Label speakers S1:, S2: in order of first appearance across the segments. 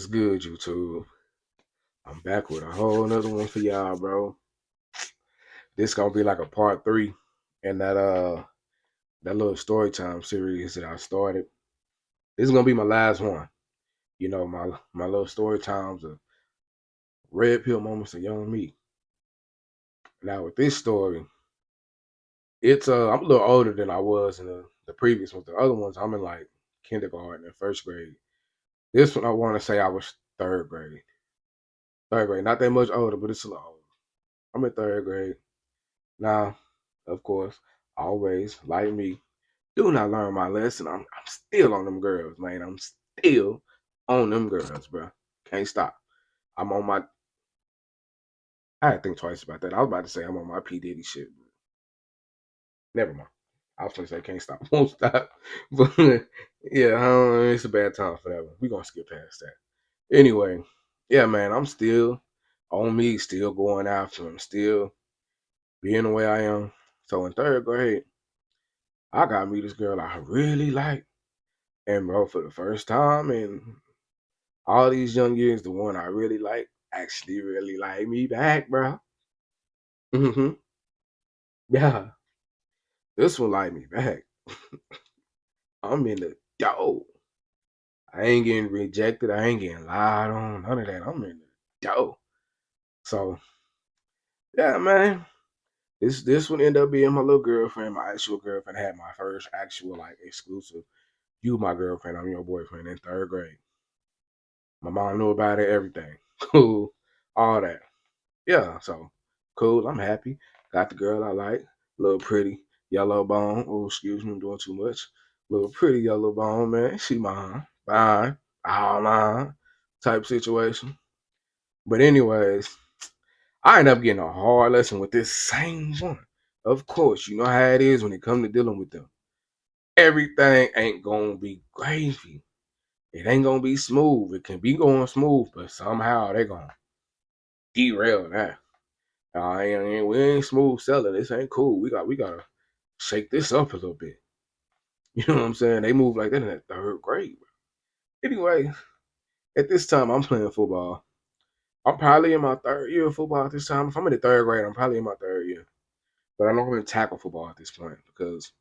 S1: What's good, YouTube? I'm back with a whole nother one for y'all, bro. This gonna be like a part three in that little story time series that I started. This is gonna be my last one. You know, my little story times of red pill moments of young me. Now with this story, it's I'm a little older than I was in the previous ones. The other ones I'm in like kindergarten and first grade. This one I wanna say I was third grade. Third grade. Not that much older, but it's a little older. I'm in third grade. Now, of course, always like me, do not learn my lesson. I'm still on them girls, man. I'm still on them girls, bro. Can't stop. I'm on my. I had to think twice about that. I was about to say I'm on my P Diddy shit. But never mind. I was gonna say can't stop, won't stop. But yeah, it's a bad time for that one. We gonna skip past that. Anyway, yeah, man. I'm still on me, still going after him, still being the way I am. So in third grade, I got me this girl I really like. And bro, for the first time in all these young years, the one I really like actually really like me back, bro. Hmm. Yeah, this one like me back. I'm in the dough. I ain't getting rejected. I ain't getting lied on. None of that. I'm in the dough. So yeah, man. This one ended up being my little girlfriend, my actual girlfriend. I had my first actual like exclusive. You my girlfriend. I'm your boyfriend in third grade. My mom knew about it. Everything. Cool. All that. Yeah, so cool. I'm happy. Got the girl I like. Little pretty yellow bone. Oh, excuse me, I'm doing too much. Little pretty yellow bone, man. She mine. Fine. All mine. Type situation. But anyways, I end up getting a hard lesson with this same one. Of course, you know how it is when it comes to dealing with them. Everything ain't gonna be gravy. It ain't gonna be smooth. It can be going smooth, but somehow they gonna derail that. We ain't smooth selling. This ain't cool. We gotta shake this up a little bit. You know what I'm saying? They move like that in that third grade. Anyway, at this time I'm playing football. I'm probably in my third year of football at this time. If I'm in the third grade, I'm probably in my third year. But I know I'm in tackle football at this point because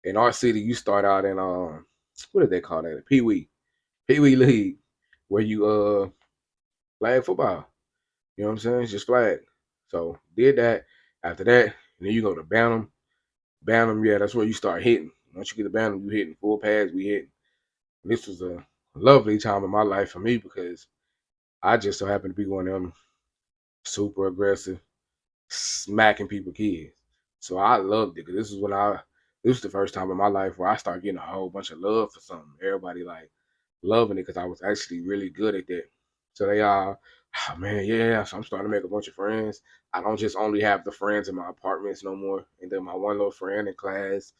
S1: in our city you start out in what did they call that? Pee Wee. Pee Wee League, where you flag football. You know what I'm saying? It's just flag. So did that. After that, and then you go to Bantam. Bantam, yeah, that's where you start hitting. Once you get to Bantam, you hitting full pads, we hitting. This was a lovely time in my life for me because I just so happened to be one of them super aggressive, smacking people kids. So I loved it because this was the first time in my life where I started getting a whole bunch of love for something. Everybody like loving it because I was actually really good at that. So they all, oh man, yeah. So I'm starting to make a bunch of friends. I don't just only have the friends in my apartments no more, and then my one little friend in class.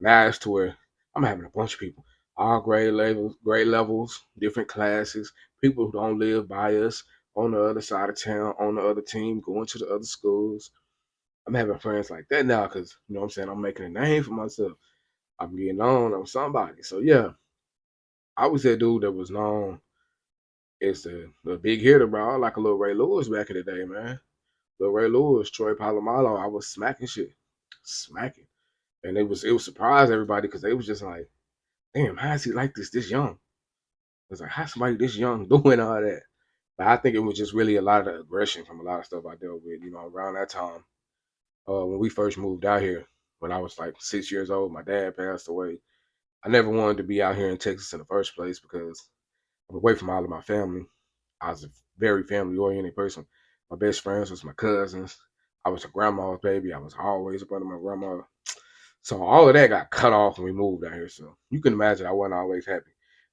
S1: Now it's to where I'm having a bunch of people, all grade levels, different classes, people who don't live by us on the other side of town, on the other team, going to the other schools. I'm having friends like that now because you know what I'm saying. I'm making a name for myself. I'm getting on. I'm somebody. So yeah, I was that dude that was known as the big hitter, bro. I like a little Ray Lewis back in the day, man. Little Ray Lewis, Troy Polamalu. I was smacking shit, smacking, and it was surprised everybody because they was just like, damn, how is he like this young? It's like, how somebody this young doing all that? But I think it was just really a lot of the aggression from a lot of stuff I dealt with, around that time. When we first moved out here, when I was like 6 years old, my dad passed away. I never wanted to be out here in Texas in the first place because I'm away from all of my family. I was a very family oriented person. My best friends was my cousins. I was a grandma's baby. I was always up under my grandma. So all of that got cut off when we moved out here. So you can imagine I wasn't always happy.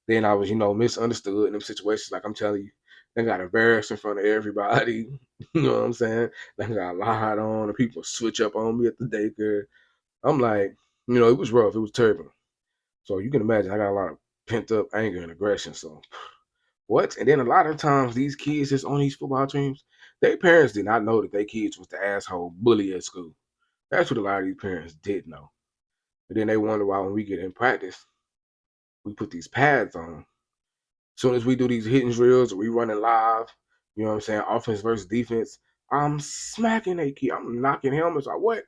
S1: Then I was, misunderstood in them situations. Like I'm telling you, they got embarrassed in front of everybody. You know what I'm saying? They got lied on, and people switch up on me at the daycare. I'm like, it was rough. It was terrible. So you can imagine I got a lot of pent up anger and aggression. So what? And then a lot of times these kids that's on these football teams, their parents did not know that their kids was the asshole bully at school. That's what a lot of these parents did know. And then they wonder why when we get in practice, we put these pads on. soon as we do these hitting drills, we running live, you know what I'm saying, offense versus defense, I'm smacking that kid. I'm knocking helmets like, what?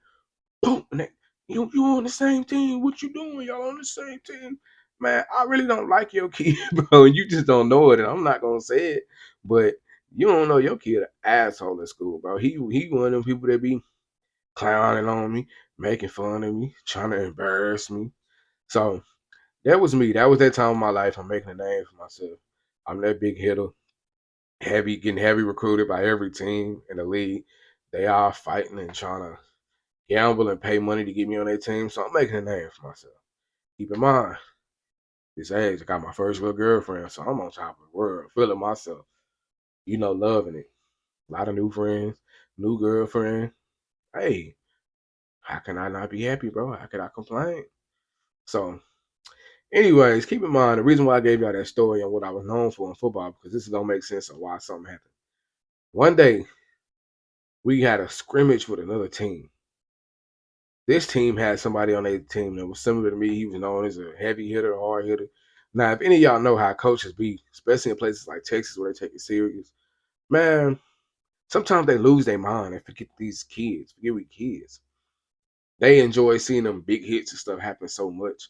S1: Boom. And you on the same team. What you doing? Y'all on the same team. Man, I really don't like your kid, bro. And you just don't know it. And I'm not gonna say it, but you don't know your kid an asshole in school, bro. He one of them people that be clowning on me, making fun of me, trying to embarrass me. So that was me. That was that time of my life. I'm making a name for myself. I'm that big hitter, getting heavy recruited by every team in the league. They all fighting and trying to gamble and pay money to get me on their team. So I'm making a name for myself. Keep in mind, this age, I got my first little girlfriend, so I'm on top of the world, feeling myself, loving it. A lot of new friends, new girlfriend. Hey, how can I not be happy, bro? How can I complain? So, anyways, keep in mind the reason why I gave y'all that story and what I was known for in football, because this is gonna make sense of why something happened. One day, we had a scrimmage with another team. This team had somebody on their team that was similar to me. He was known as a heavy hitter, hard hitter. Now, if any of y'all know how coaches be, especially in places like Texas where they take it serious, man, sometimes they lose their mind and forget forget we kids. They enjoy seeing them big hits and stuff happen so much.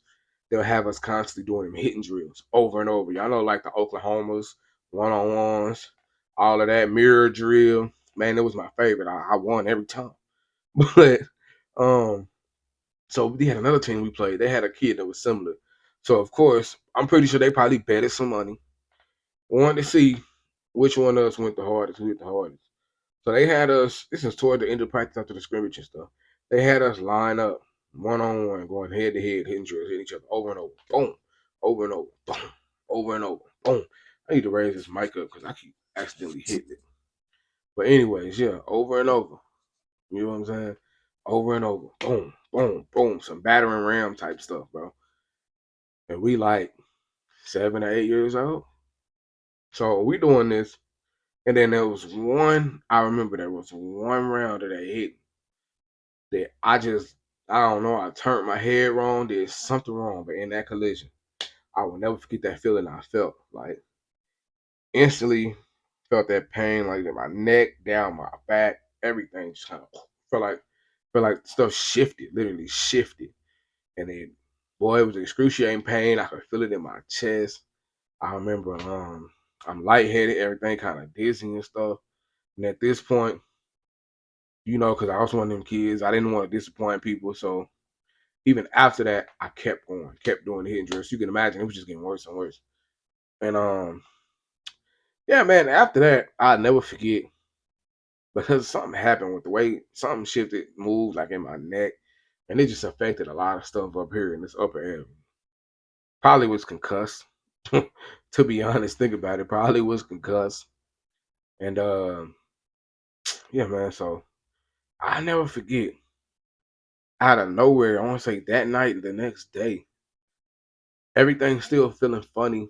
S1: They'll have us constantly doing them hitting drills over and over. Y'all know, like the Oklahomas, one on ones, all of that mirror drill. Man, it was my favorite. I won every time. But um, so we had another team we played. They had a kid that was similar. So of course, I'm pretty sure they probably betted some money. Wanted to see which one of us went the hardest, who hit the hardest. So they had us, this is toward the end of practice after the scrimmage and stuff. They had us line up one on one, going head to head, hitting drills, hitting each other over and over. Boom. Over and over. Boom. Over and over. Boom. I need to raise this mic up because I keep accidentally hitting it. But anyways, yeah, over and over. You know what I'm saying? Over and over. Boom, boom, boom. Some battering ram type stuff, bro. And we like 7 or 8 years old. So we doing this. And then there was one, I remember there was one round that they hit that I don't know, I turned my head wrong, did something wrong, but in that collision, I will never forget that feeling I felt. Like instantly felt that pain, like in my neck, down my back, everything just kind of felt like stuff shifted, literally shifted. And then boy, it was excruciating pain. I could feel it in my chest. I remember I'm lightheaded, everything kind of dizzy and stuff. And at this point, because I was one of them kids, I didn't want to disappoint people. So even after that, I kept going, kept doing the hit and drills. You can imagine it was just getting worse and worse. And yeah, man, after that, I'll never forget because something happened with the way something shifted, moved like in my neck, and it just affected a lot of stuff up here in this upper area. Probably was concussed. To be honest, think about it. Probably was concussed. And yeah, man. So I never forget. Out of nowhere, I want to say that night, the next day, everything's still feeling funny.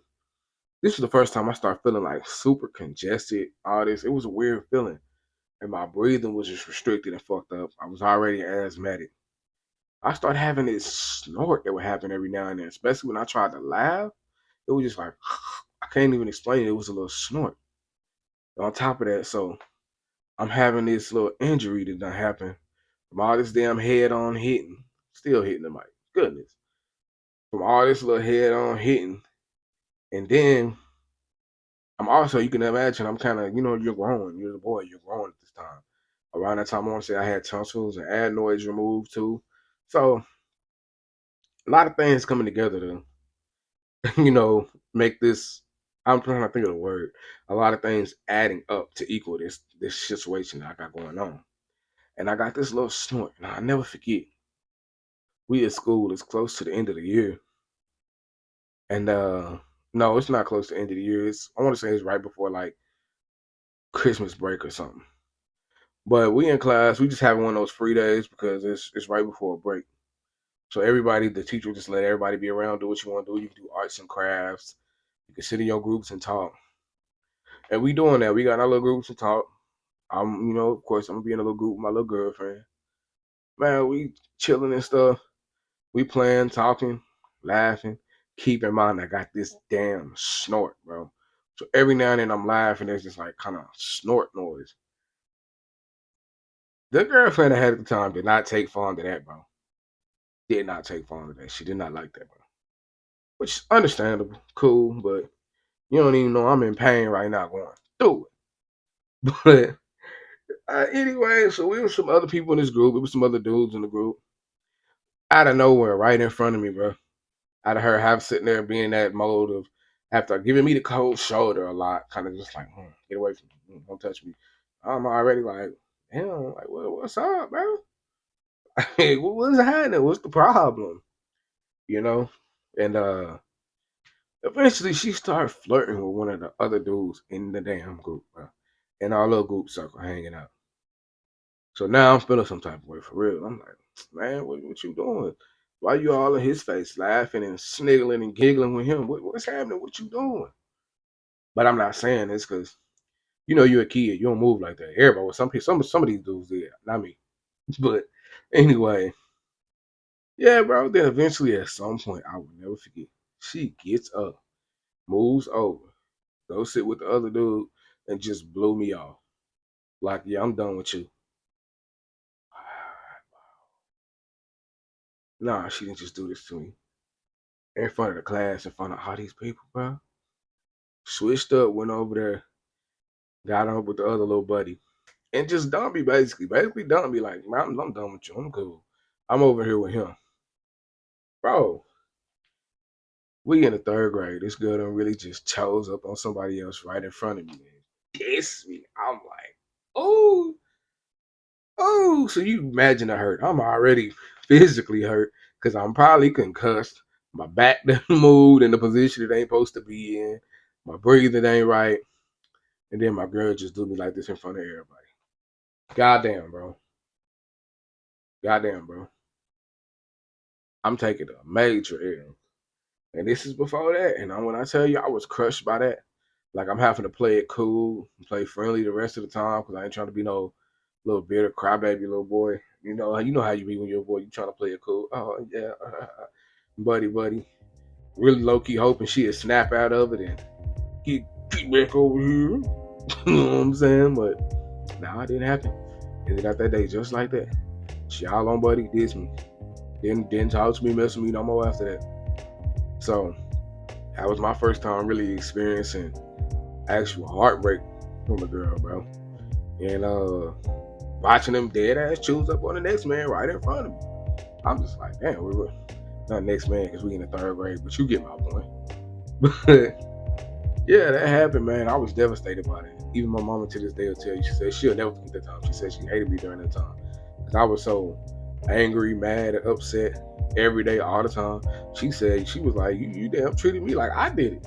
S1: This was the first time I started feeling like super congested. All this, it was a weird feeling, and my breathing was just restricted and fucked up. I was already asthmatic. I started having this snort that would happen every now and then, especially when I tried to laugh. It was just like I can't even explain it. It was a little snort. On top of that, so I'm having this little injury that done happened from all this damn head on hitting, still hitting the mic. Goodness. From all this little head on hitting. And then I'm also, you can imagine, I'm kind of, you're growing. You're the boy, you're growing at this time. Around that time, I want to say I had tonsils and adenoids removed too. So a lot of things coming together to, make this. I'm trying to think of the word. A lot of things adding up to equal this situation that I got going on. And I got this little snort, and I'll never forget. We at school, it's close to the end of the year. And no, it's not close to the end of the year. I want to say it's right before like Christmas break or something. But we in class, we just having one of those free days because it's right before a break. So everybody, the teacher just let everybody be around, do what you want to do. You can do arts and crafts. You can sit in your groups and talk. And we doing that. We got our little groups and talk. Of course, I'm gonna be in a little group with my little girlfriend. Man, we chilling and stuff. We playing, talking, laughing. Keep in mind, I got this damn snort, bro. So every now and then I'm laughing, there's just like kind of snort noise. The girlfriend I had at the time did not take fond to that, bro. Did not take fond to that. She did not like that, bro. Which is understandable, cool, but you don't even know I'm in pain right now going through it. But anyway, so we were some other people in this group. It was some other dudes in the group. Out of nowhere, right in front of me, bro. Out of her have sitting there being in that mode of after giving me the cold shoulder a lot, kind of just like, get away from me, don't touch me. I'm already like, damn, like what's up, bro? Hey, what's happening? What's the problem? You know? And eventually she started flirting with one of the other dudes in the damn group, bro. In our little group circle hanging out. So now I'm feeling some type of way for real. I'm like, man, what you doing? Why you all in his face laughing and sniggling and giggling with him? What's happening? What you doing? But I'm not saying this because you know you're a kid. You don't move like that. Everybody, some of these dudes did, not me. But anyway, yeah, bro. Then eventually, at some point, I will never forget. She gets up, moves over, goes sit with the other dude, and just blew me off. Like, yeah, I'm done with you. Nah, she didn't just do this to me in front of the class, in front of all these people, bro. Switched up, went over there, got on with the other little buddy, and just dumped me basically. Basically dumped me like, man, I'm done with you. I'm cool. I'm over here with him, bro. We in the third grade. This girl done really just chose up on somebody else right in front of me. Man. Pissed me. I'm like, oh, oh. So you imagine the hurt. I'm already physically hurt because I'm probably concussed. My back done moved in the position it ain't supposed to be in. My breathing ain't right. And then my girl just do me like this in front of everybody. Goddamn, bro. Goddamn, bro. I'm taking a major L. And this is before that. And when I tell you I was crushed by that, like I'm having to play it cool, play friendly the rest of the time because I ain't trying to be no little bitter crybaby little boy. You know how you be when you're a boy. You trying to play it cool. Oh yeah, buddy. Really low key hoping she'd snap out of it and keep back over here. You know what I'm saying? But nah, it didn't happen. Ended out that day just like that. She all on buddy dissed me. Didn't talk to me, mess with me no more after that. So that was my first time really experiencing actual heartbreak from a girl, bro. And watching them dead ass choose up on the next man right in front of me. I'm just like, damn, we were not next man because we in the third grade, but you get my point. But yeah, that happened, man. I was devastated by it. Even my mama to this day will tell you, she said she'll never forget that time. She said she hated me during that time because I was so angry, mad, and upset every day, all the time. She said she was like, you damn treated me like I did it.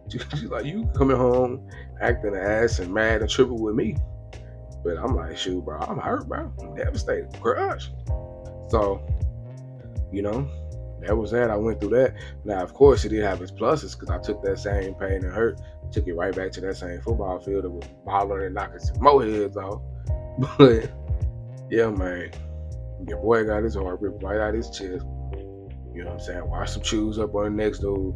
S1: She's like, you coming home acting an ass and mad and tripping with me. But I'm like, shoot, bro, I'm hurt, bro. I'm devastated, crushed. So, you know, that was that. I went through that. Now, of course, it did have its pluses because I took that same pain and hurt, took it right back to that same football field that was balling and knocking some more heads off. But yeah, man, your boy got his heart ripped right out his chest. You know what I'm saying? Watch some chews up on the next dude.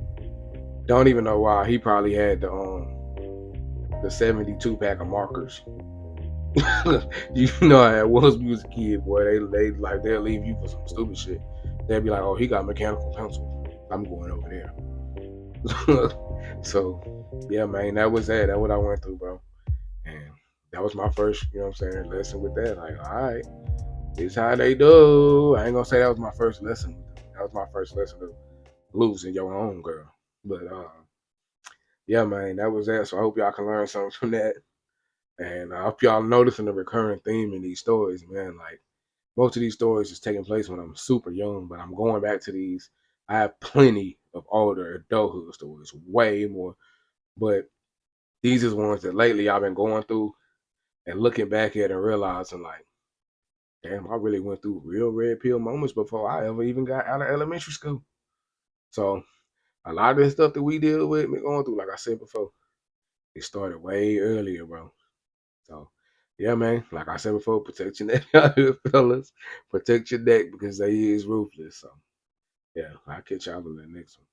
S1: Don't even know why. He probably had the 72 pack of markers. You know how it was when you was a kid, boy. They like they'll leave you for some stupid shit. They'll be like, oh, he got mechanical pencil. I'm going over there. So yeah, man, that was that. That's what I went through, bro. And that was my first, you know what I'm saying, lesson with that. Like, all right, this is how they do. I ain't gonna say that was my first lesson. That was my first lesson of losing your own girl. But yeah, man, that was that. So I hope y'all can learn something from that. And I hope y'all noticing the recurring theme in these stories, man. Like most of these stories is taking place when I'm super young, but I'm going back to these. I have plenty of older adulthood stories, way more. But these is ones that lately I've been going through and looking back at and realizing like, damn, I really went through real red pill moments before I ever even got out of elementary school. So a lot of the stuff that we deal with, me going through, like I said before, it started way earlier, bro. So, yeah, man. Like I said before, protect your neck, fellas. Protect your neck because they is ruthless. So, yeah, I'll catch y'all in the next one.